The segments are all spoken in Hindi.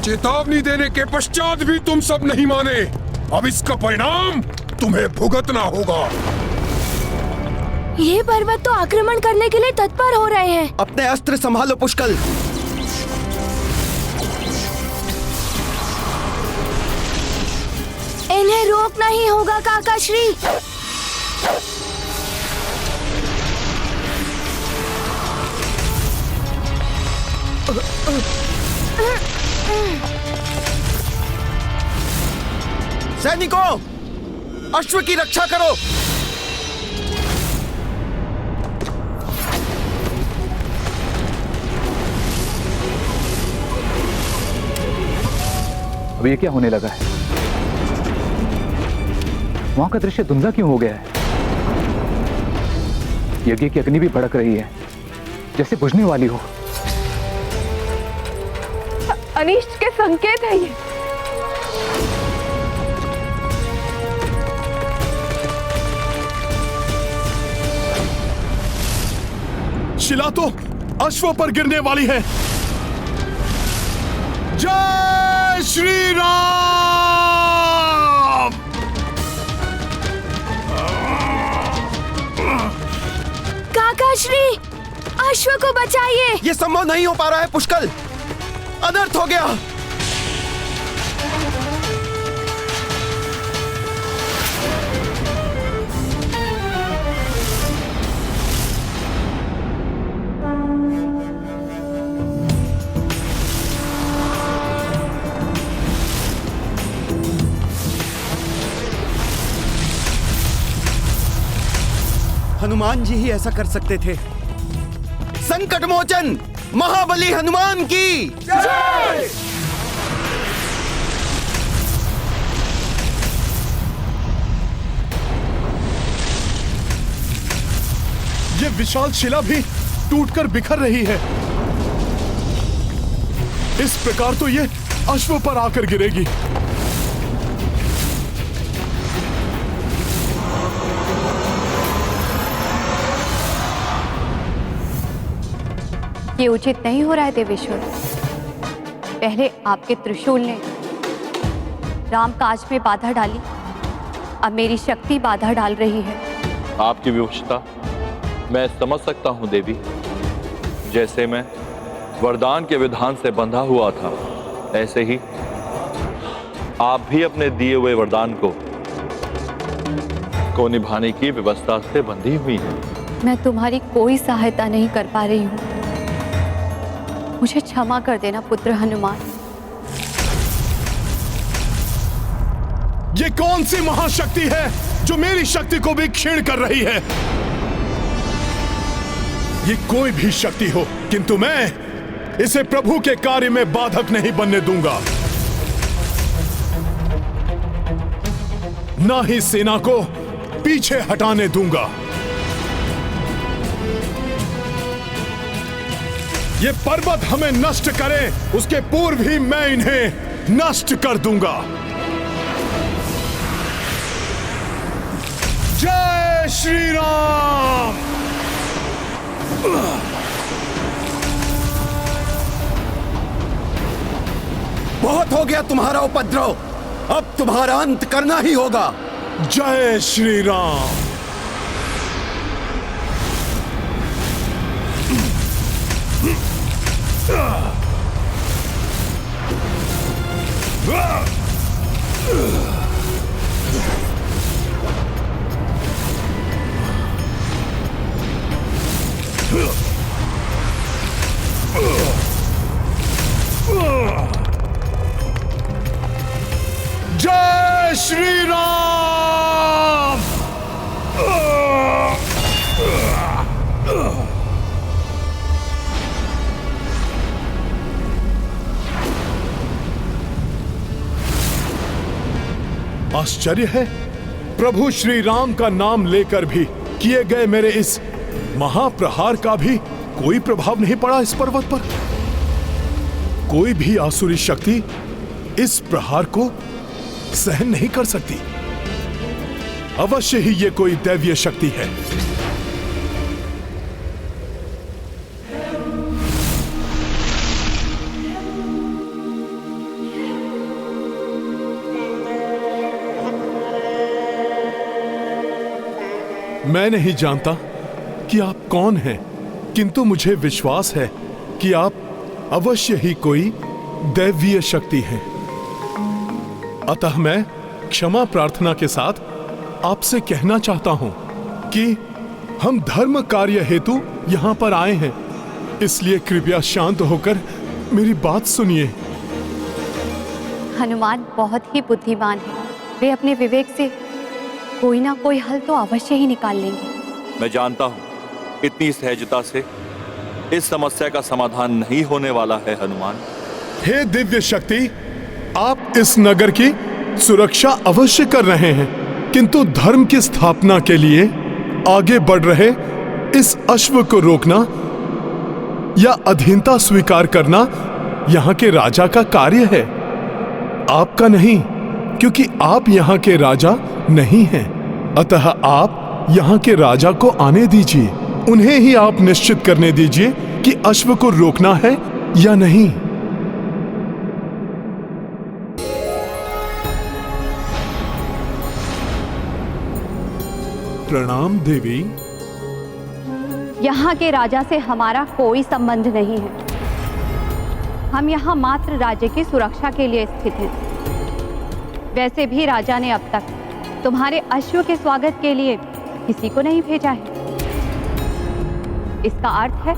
चेतावनी देने के पश्चात भी तुम सब नहीं माने। अब इसका परिणाम तुम्हें भुगतना होगा। ये पर्वत तो आक्रमण करने के लिए तत्पर हो रहे हैं। अपने अस्त्र संभालो पुष्कल। इन्हें रोकना ही होगा काकाश्री। सैनिकों, अश्व की रक्षा करो। अब ये क्या होने लगा है? वहां का दृश्य धुंधला क्यों हो गया है? यज्ञ की अग्नि भी भड़क रही है, जैसे बुझने वाली हो। अनिष्ट के संकेत है ये। शिला तो अश्व पर गिरने वाली है। जय श्री राम। काकाश्री, अश्व को बचाइए। ये संभव नहीं हो पा रहा है पुष्कल, अनर्थ हो गया। हनुमान जी ही ऐसा कर सकते थे। संकट मोचन महाबली हनुमान की जय। ये विशाल शिला भी टूटकर बिखर रही है। इस प्रकार तो ये अश्व पर आकर गिरेगी। ये उचित नहीं हो रहा है देवेश्वर। पहले आपके त्रिशूल ने राम काज में बाधा डाली, अब मेरी शक्ति बाधा डाल रही है। आपकी विवशता मैं समझ सकता हूं देवी। जैसे मैं वरदान के विधान से बंधा हुआ था, ऐसे ही आप भी अपने दिए हुए वरदान को निभाने की व्यवस्था से बंधी हुई हैं। मैं तुम्हारी कोई सहायता नहीं कर पा रही हूँ। मुझे क्षमा कर देना पुत्र हनुमान। ये कौन सी महाशक्ति है जो मेरी शक्ति को भी क्षीण कर रही है? ये कोई भी शक्ति हो, किंतु मैं इसे प्रभु के कार्य में बाधक नहीं बनने दूंगा। ना ही सेना को पीछे हटाने दूंगा। ये पर्वत हमें नष्ट करे, उसके पूर्व ही मैं इन्हें नष्ट कर दूंगा। जय श्री राम। बहुत हो गया तुम्हारा उपद्रव, अब तुम्हारा अंत करना ही होगा। जय श्री राम। जय श्री राम। आश्चर्य है, प्रभु श्री राम का नाम लेकर भी किए गए मेरे इस महाप्रहार का भी कोई प्रभाव नहीं पड़ा इस पर्वत पर। कोई भी आसुरी शक्ति इस प्रहार को सहन नहीं कर सकती। अवश्य ही ये कोई दैवीय शक्ति है। मैं नहीं जानता कि आप कौन हैं, किंतु मुझे विश्वास है कि आप अवश्य ही कोई दैवीय शक्ति हैं। अतः मैं क्षमा प्रार्थना के साथ आपसे कहना चाहता हूं कि हम धर्म कार्य हेतु यहां पर आए हैं, इसलिए कृपया शांत होकर मेरी बात सुनिए। हनुमान बहुत ही बुद्धिमान है, वे अपने विवेक से कोई ना कोई हल तो अवश्य ही निकाल लेंगे। मैं जानता हूं इतनी सहजता से इस समस्या का समाधान नहीं होने वाला है हनुमान। हे दिव्य शक्ति, आप इस नगर की सुरक्षा अवश्य कर रहे हैं, किंतु धर्म की स्थापना के लिए आगे बढ़ रहे इस अश्व को रोकना या अधीनता स्वीकार करना यहां के राजा का कार्य है, आपका नहीं, क्योंकि आप यहां के राजा नहीं हैं। अतः आप यहां के राजा को आने दीजिए, उन्हें ही आप निश्चित करने दीजिए कि अश्व को रोकना है या नहीं। प्रणाम देवी। यहाँ के राजा से हमारा कोई संबंध नहीं है। हम यहाँ मात्र राज्य की सुरक्षा के लिए स्थित हैं। वैसे भी राजा ने अब तक तुम्हारे अश्व के स्वागत के लिए किसी को नहीं भेजा है। इसका अर्थ है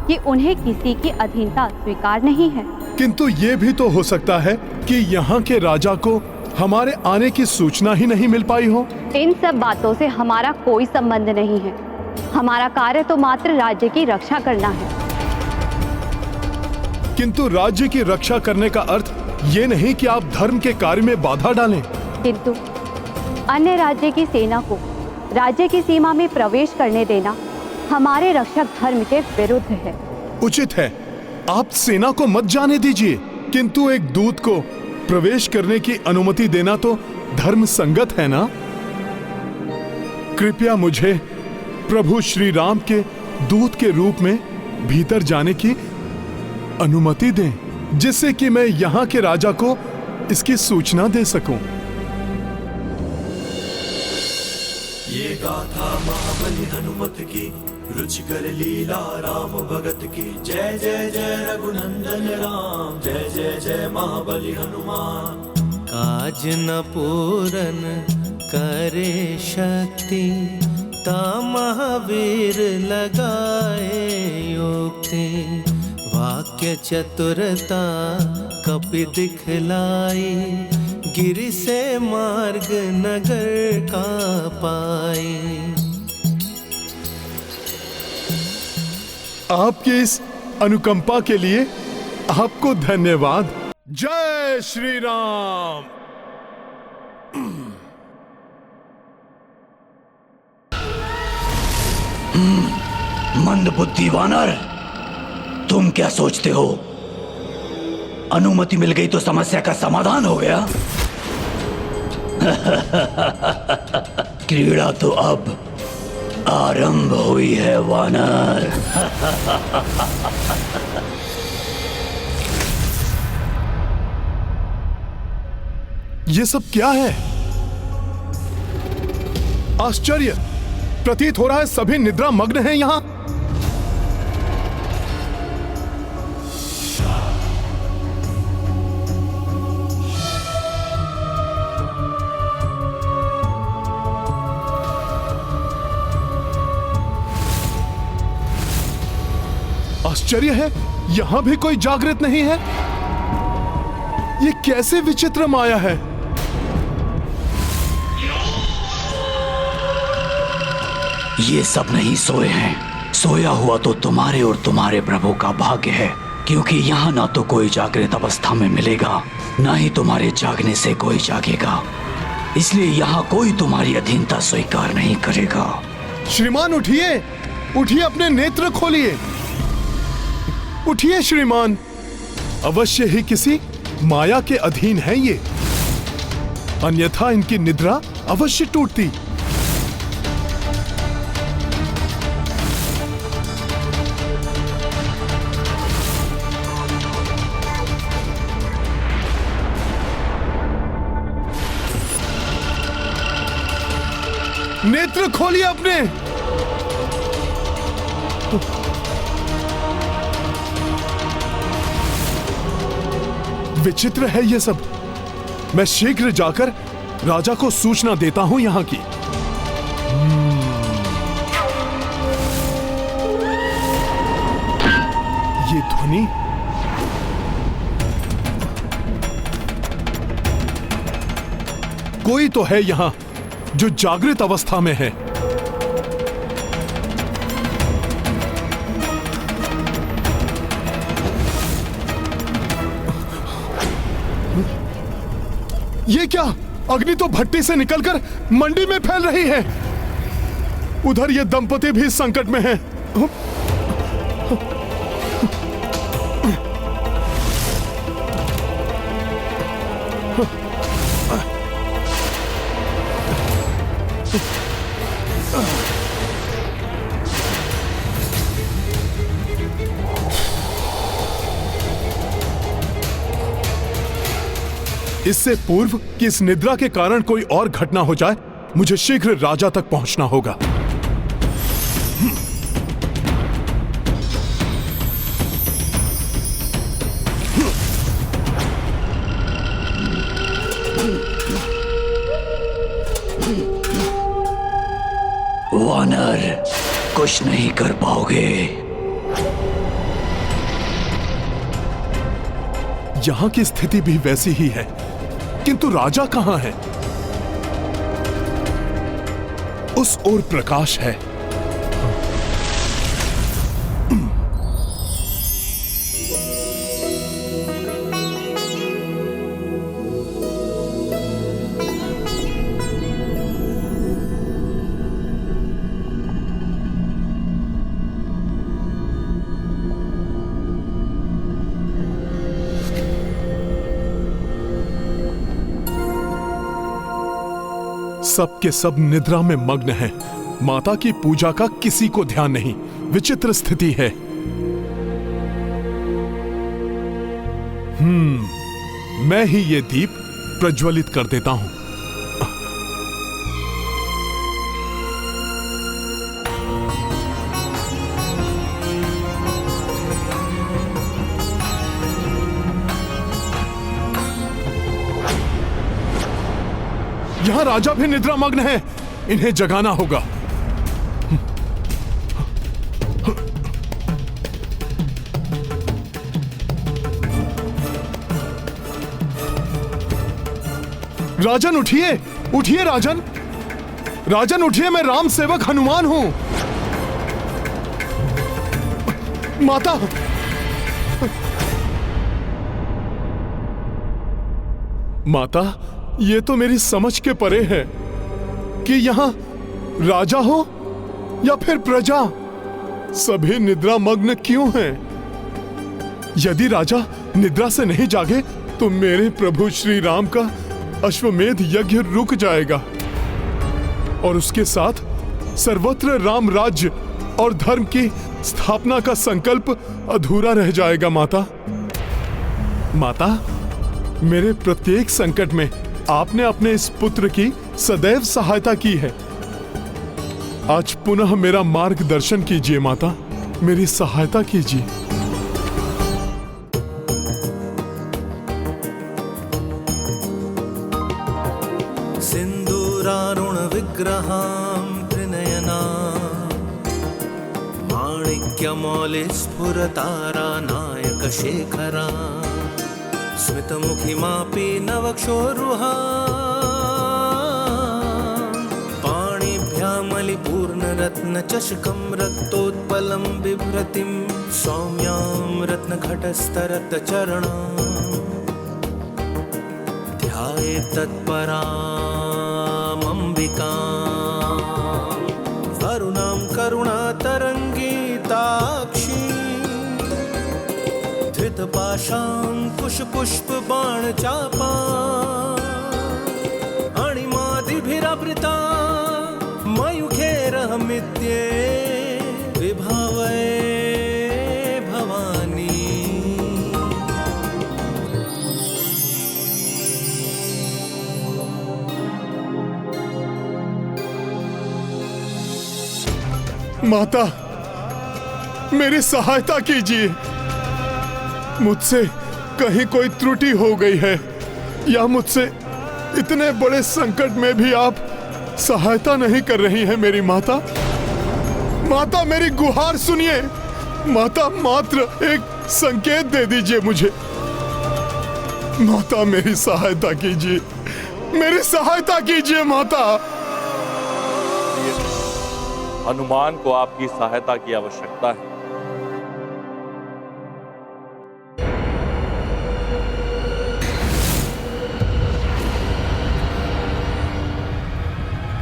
कि उन्हें किसी की अधीनता स्वीकार नहीं है। किंतु ये भी तो हो सकता है कि यहाँ के राजा को हमारे आने की सूचना ही नहीं मिल पाई हो। इन सब बातों से हमारा कोई संबंध नहीं है। हमारा कार्य तो मात्र राज्य की रक्षा करना है। किंतु राज्य की रक्षा करने का अर्थ ये नहीं कि आप धर्म के कार्य में बाधा डालें। किंतु अन्य राज्य की सेना को राज्य की सीमा में प्रवेश करने देना हमारे रक्षक धर्म के विरुद्ध है। उचित है, आप सेना को मत जाने दीजिए, किंतु एक दूत को प्रवेश करने की अनुमति देना तो धर्म संगत है ना। कृपया मुझे प्रभु श्री राम के दूत के रूप में भीतर जाने की अनुमति दें, जिससे कि मैं यहाँ के राजा को इसकी सूचना दे सकूं। ये गाथा महाबली हनुमत की, रुचिकर लीला राम भगत की। जय जय जय रघुनंदन राम, जय जय जय महाबली हनुमान। काज न पूरन करे शक्ति, ता महावीर लगाए युक्ति। वाक्य चतुरता कपि दिखलाई, गिरि से मार्ग नगर का पाई। आपकी इस अनुकंपा के लिए आपको धन्यवाद। जय श्री राम। मंदबुद्धि वानर, तुम क्या सोचते हो अनुमति मिल गई तो समस्या का समाधान हो गया? क्रीड़ा तो अब आरंभ हुई है वानर। ये सब क्या है? आश्चर्य, प्रतीत हो रहा है सभी निद्रा मग्न हैं यहां। आश्चर्य है, यहां भी कोई जागृत नहीं है। ये कैसे विचित्र माया है। ये सब नहीं सोए हैं। सोया हुआ तो तुम्हारे और तुम्हारे प्रभु का भाग्य है, क्योंकि यहाँ ना तो कोई जागृत अवस्था में मिलेगा, ना ही तुम्हारे जागने से कोई जागेगा। इसलिए यहाँ कोई तुम्हारी अधीनता स्वीकार नहीं करेगा। श्रीमान उठिए, उठिए, अपने नेत्र खोलिए। उठिए श्रीमान, अवश्य ही किसी माया के अधीन है ये, अन्यथा इनकी निद्रा अवश्य टूटती। नेत्र खोलिए अपने। विचित्र है ये सब। मैं शीघ्र जाकर राजा को सूचना देता हूं यहां की। ये ध्वनि कोई तो है यहां जो जागृत अवस्था में है। ये क्या? अग्नि तो भट्टी से निकलकर मंडी में फैल रही है। उधर ये दंपति भी संकट में हैं। इससे पूर्व कि इस निद्रा के कारण कोई और घटना हो जाए, मुझे शीघ्र राजा तक पहुंचना होगा। वानर, कुछ नहीं कर पाओगे। यहां की स्थिति भी वैसी ही है, किंतु राजा कहां है? उस ओर प्रकाश है। सब के सब निद्रा में मग्न हैं। माता की पूजा का किसी को ध्यान नहीं। विचित्र स्थिति है। मैं ही ये दीप प्रज्वलित कर देता हूं। यहां राजा भी निद्रा मग्न है। इन्हें जगाना होगा। राजन उठिए, उठिए राजन। राजन उठिए, मैं राम सेवक हनुमान हूं। माता, माता, ये तो मेरी समझ के परे है कि यहां राजा हो या फिर प्रजा, सभी निद्रा मग्न क्यों हैं? यदि राजा निद्रा से नहीं जागे तो मेरे प्रभु श्री राम का अश्वमेध यज्ञ रुक जाएगा और उसके साथ सर्वत्र राम राज्य और धर्म की स्थापना का संकल्प अधूरा रह जाएगा। माता, माता, मेरे प्रत्येक संकट में आपने अपने इस पुत्र की सदैव सहायता की है। आज पुनः मेरा मार्गदर्शन कीजिए माता, मेरी सहायता कीजिए। सिंदूरारुण विग्रहां त्रिनयना माणिक्यमौलि स्फुरतारा नायक शेखरा स्मितमुखिमापि नवक्षोरुहा पाणिभ्यामलिपूर्णरत्नचषकं रक्तोत्पलं बिभ्रतिं सौम्यां रत्नघटस्तरतचरणां ध्यायेत् तत्परामम्बिकां वरुणां करुणातरङ्गिताक्षी धृतपाशाङ्कुशपुष्पबाणचापा अणिमादिभिरावृता मयूखैरहमित्ये विभावये भवानी। माता, मेरी सहायता कीजिए। मुझसे कहीं कोई त्रुटि हो गई है या मुझसे इतने बड़े संकट में भी आप सहायता नहीं कर रही हैं मेरी माता। माता, मेरी गुहार सुनिए। माता, मात्र एक संकेत दे दीजिए मुझे। माता, मेरी सहायता कीजिए, मेरी सहायता कीजिए माता। हनुमान को आपकी सहायता की आवश्यकता है।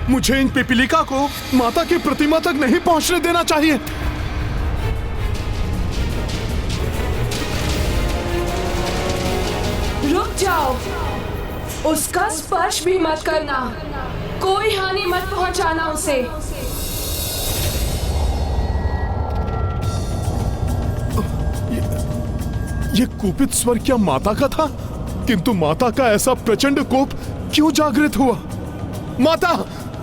मुझे इन पिपीलिका को माता की प्रतिमा तक नहीं पहुंचने देना चाहिए। रुक जाओ, उसका स्पर्श भी मत करना, कोई हानि मत पहुंचाना उसे। ये कुपित स्वर क्या माता का था? किंतु माता का ऐसा प्रचंड कोप क्यों जागृत हुआ? माता,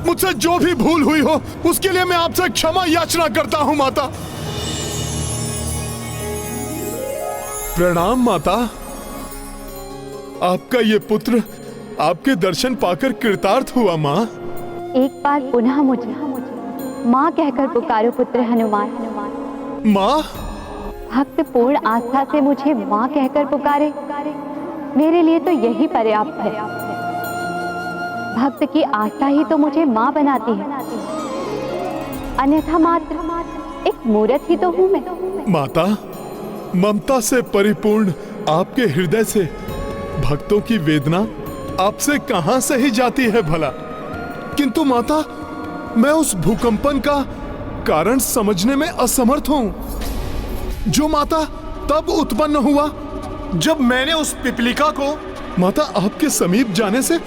मुझसे जो भी भूल हुई हो उसके लिए मैं आपसे क्षमा याचना करता हूं माता। प्रणाम माता। आपका ये पुत्र आपके दर्शन पाकर कृतार्थ हुआ माँ। एक बार पुनः मुझे माँ कहकर पुकारो पुत्र हनुमान। माँ, भक्त पूर्ण आस्था से मुझे माँ कहकर पुकारे, मेरे लिए तो यही पर्याप्त है। भक्त की आस्था ही तो मुझे माँ बनाती है, अन्यथा मात्र एक मूर्त ही तो हूँ मैं। माता, ममता से परिपूर्ण आपके हृदय से भक्तों की वेदना आपसे कहां से ही जाती है भला। किंतु माता, मैं उस भूकंपन का कारण समझने में असमर्थ हूं, जो माता तब उत्पन्न हुआ जब मैंने उस पिपलिका को माता आपके समीप जाने से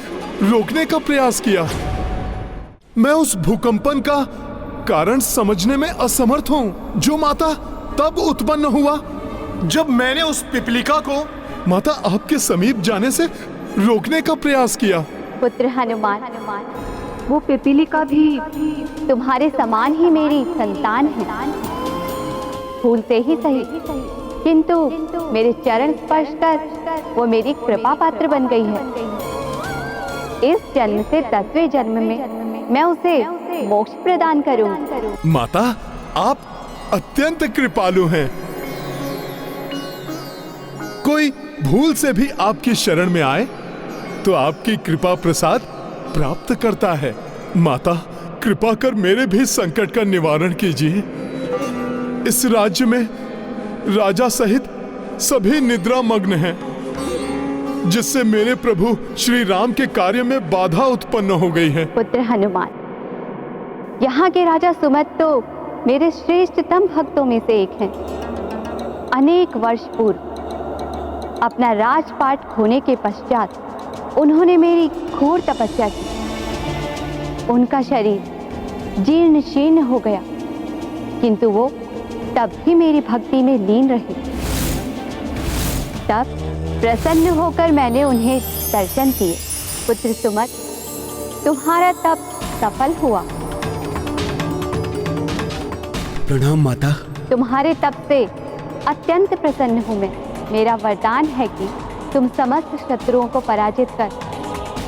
रोकने का प्रयास किया। मैं उस भूकंपन का कारण समझने में असमर्थ हूं, जो माता तब उत्पन्न हुआ जब मैंने उस पिपलिका को माता आपके समीप जाने से रोकने का प्रयास किया। पुत्र हनुमान, वो पिपीलिका भी तुम्हारे समान ही मेरी संतान है। फूल से ही सही, किंतु मेरे चरण स्पर्श कर वो मेरी कृपा पात्र बन गई है। इस जन्म से 10वें जन्म में मैं उसे मोक्ष प्रदान करूंगी। माता, आप अत्यंत कृपालु हैं। कोई भूल से भी आपकी शरण में आए तो आपकी कृपा प्रसाद प्राप्त करता है। माता, कृपा कर मेरे भी संकट का निवारण कीजिए। इस राज्य में राजा सहित सभी निद्रा मग्न हैं, जिससे मेरे प्रभु श्री राम के कार्य में बाधा उत्पन्न हो गई है। पुत्र हनुमान, यहाँ के राजा सुमत तो मेरे श्रेष्ठतम भक्तों में से एक हैं। अनेक वर्ष पूर्व अपना राजपाट खोने के पश्चात उन्होंने मेरी घोर तपस्या की। उनका शरीर जीर्ण शीर्ण हो गया, किंतु वो तब भी मेरी भक्ति में लीन रहे। तब प्रसन्न होकर मैंने उन्हें दर्शन दिए। पुत्र सुमत, तुम्हारा तप सफल हुआ। प्रणाम माता। तुम्हारे तप से अत्यंत प्रसन्न हूँ मैं। मेरा वरदान है कि तुम समस्त शत्रुओं को पराजित कर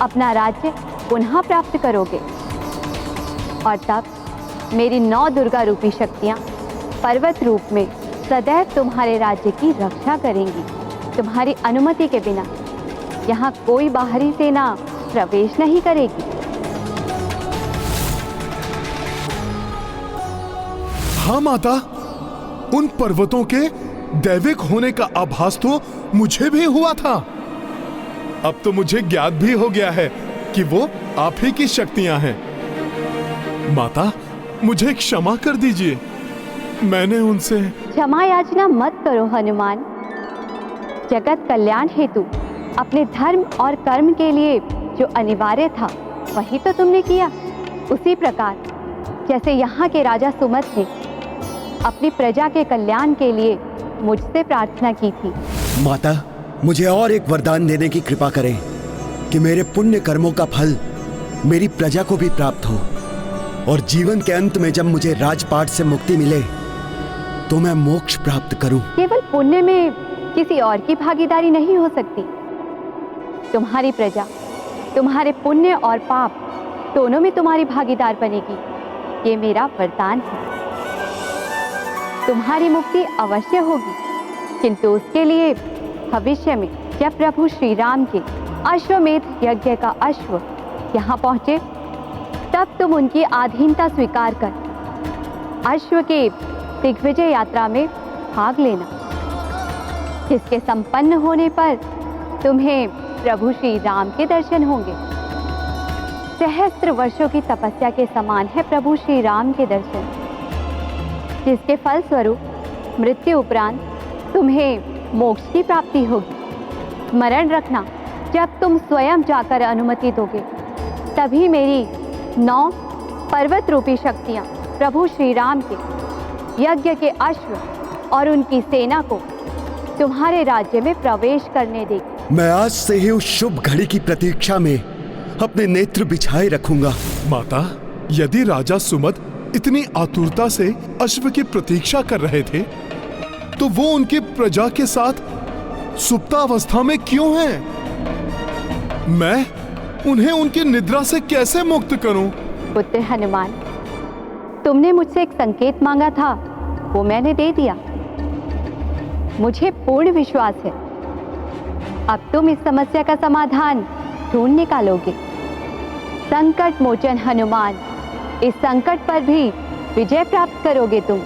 अपना राज्य पुनः प्राप्त करोगे, और तब मेरी 9 दुर्गा रूपी शक्तियाँ पर्वत रूप में सदैव तुम्हारे राज्य की रक्षा करेंगी। तुम्हारी अनुमति के बिना यहाँ कोई बाहरी सेना प्रवेश नहीं करेगी। हाँ माता, उन पर्वतों के दैविक होने का आभास तो मुझे भी हुआ था। अब तो मुझे ज्ञात भी हो गया है कि वो आप ही की शक्तियां हैं। माता, मुझे क्षमा कर दीजिए। मैंने उनसे क्षमा याचना मत करो हनुमान। जगत कल्याण हेतु अपने धर्म और कर्म के लिए जो अनिवार्य था वही तो तुमने किया। उसी प्रकार जैसे यहाँ के राजा सुमत ने अपनी प्रजा के कल्याण के लिए मुझसे प्रार्थना की थी। माता, मुझे और एक वरदान देने की कृपा करें कि मेरे पुण्य कर्मों का फल मेरी प्रजा को भी प्राप्त हो। और जीवन के अंत में जब मुझे राजपाट से मुक्ति मिले तो मैं मोक्ष प्राप्त करूं। केवल पुण्य में किसी और की भागीदारी नहीं हो सकती। तुम्हारी प्रजा तुम्हारे पुण्य और पाप दोनों में तुम्हारी भागीदार बनेगी। ये मेरा वरदान है। तुम्हारी मुक्ति अवश्य होगी, किंतु उसके लिए भविष्य में जब प्रभु श्री राम के अश्वमेध यज्ञ का अश्व यहाँ पहुंचे, तब तुम उनकी अधीनता स्वीकार कर अश्व के दिग्विजय यात्रा में भाग लेना, जिसके संपन्न होने पर तुम्हें प्रभु श्री राम के दर्शन होंगे। सहस्त्र वर्षों की तपस्या के समान है प्रभु श्री राम के दर्शन, जिसके फल स्वरूप मृत्यु उपरांत तुम्हें मोक्ष की प्राप्ति होगी। स्मरण रखना, जब तुम स्वयं जाकर अनुमति दोगे, तभी मेरी 9 पर्वत रूपी शक्तियां प्रभु श्री राम के यज्ञ के अश्व और उनकी सेना को तुम्हारे राज्य में प्रवेश करने देगी। मैं आज से ही उस शुभ घड़ी की प्रतीक्षा में अपने नेत्र बिछाए रखूंगा। माता, यदि राजा सुमद इतनी आतुरता से अश्व की प्रतीक्षा कर रहे थे, तो वो उनकी प्रजा के साथ सुप्तावस्था में क्यों हैं? मैं उन्हें उनकी निद्रा से कैसे मुक्त करूं? पुत्र हनुमान, तुमने मुझसे एक संकेत मांगा था, वो मैंने दे दिया। मुझे पूर्ण विश्वास है अब तुम इस समस्या का समाधान ढूंढ निकालोगे। संकट मोचन हनुमान, इस संकट पर भी विजय प्राप्त करोगे तुम।